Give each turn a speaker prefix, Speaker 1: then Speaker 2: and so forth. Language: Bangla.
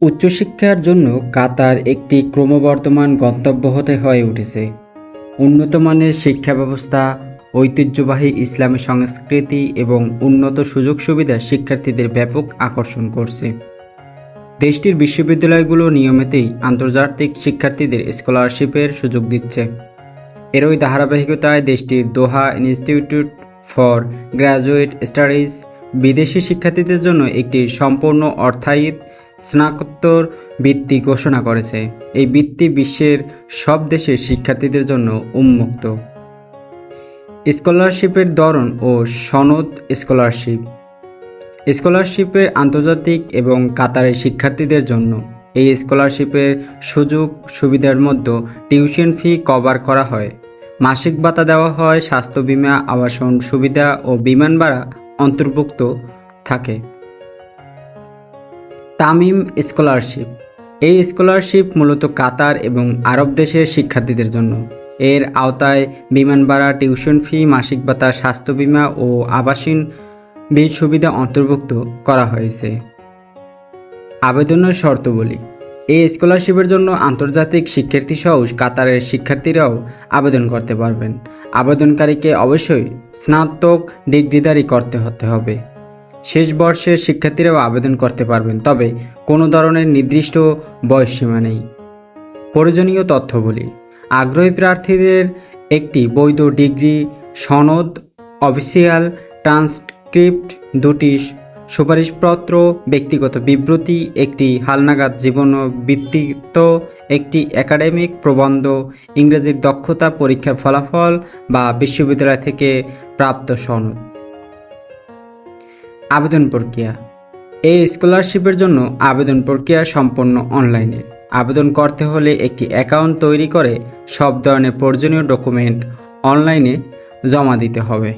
Speaker 1: উচ্চশিক্ষার জন্য কাতার একটি ক্রমবর্ধমান গন্তব্য হয়ে উঠেছে। উন্নত মানের শিক্ষা ব্যবস্থা, ঐতিহ্যবাহী ইসলামী সংস্কৃতি এবং উন্নত সুযোগ সুবিধা শিক্ষার্থীদের ব্যাপক আকর্ষণ করছে। দেশটির বিশ্ববিদ্যালয়গুলো নিয়মিতই আন্তর্জাতিক শিক্ষার্থীদের স্কলারশিপের সুযোগ দিচ্ছে। এরই ধারাবাহিকতায় দেশটির দোহা ইনস্টিটিউট ফর গ্র্যাজুয়েট স্টাডিজ বিদেশি শিক্ষার্থীদের জন্য একটি সম্পূর্ণ অর্থায়িত স্নাতকোত্তর বৃত্তি ঘোষণা করেছে। এই বৃত্তি বিশ্বের সব দেশের শিক্ষার্থীদের জন্য উন্মুক্ত। স্কলারশিপের ধরন ও সনদ। স্কলারশিপের আন্তর্জাতিক এবং কাতারের শিক্ষার্থীদের জন্য এই স্কলারশিপের সুযোগ সুবিধার মধ্যে টিউশন ফি কভার করা হয়, মাসিক ভাতা দেওয়া হয়, স্বাস্থ্য বীমা, আবাসন সুবিধা ও বিমান ভাড়া অন্তর্ভুক্ত থাকে। তামিম স্কলারশিপ। এই স্কলারশিপ মূলত কাতার এবং আরব দেশের শিক্ষার্থীদের জন্য। এর আওতায় বিমান ভাড়া, টিউশন ফি, মাসিক ভাতা, স্বাস্থ্য বীমা ও আবাসন সুবিধা অন্তর্ভুক্ত করা হয়েছে। আবেদনের শর্তাবলী। এই স্কলারশিপের জন্য আন্তর্জাতিক শিক্ষার্থীসহ কাতারের শিক্ষার্থীরাও আবেদন করতে পারবেন। আবেদনকারীকে অবশ্যই স্নাতক ডিগ্রিধারী হতে হবে। শেষ বর্ষের শিক্ষার্থীরাও আবেদন করতে পারবেন, তবে কোনো ধরনের নির্দিষ্ট বয়সসীমা নেই। প্রয়োজনীয় তথ্যগুলি: আগ্রহী প্রার্থীদের একটি বৈধ ডিগ্রি, সনদ, অফিসিয়াল ট্রান্সক্রিপ্ট, দুটি সুপারিশপত্র, ব্যক্তিগত বিবৃতি, একটি হালনাগাদ জীবনবৃত্তান্ত, একটি একাডেমিক প্রবন্ধ, ইংরেজির দক্ষতা পরীক্ষার ফলাফল বা বিশ্ববিদ্যালয় থেকে প্রাপ্ত সনদ। আবেদন প্রক্রিয়া। এই স্কলারশিপের জন্য আবেদন প্রক্রিয়া সম্পূর্ণ অনলাইনে। আবেদন করতে হলে একটি অ্যাকাউন্ট তৈরি করে সব ধরনের প্রয়োজনীয় ডকুমেন্ট অনলাইনে জমা দিতে হবে।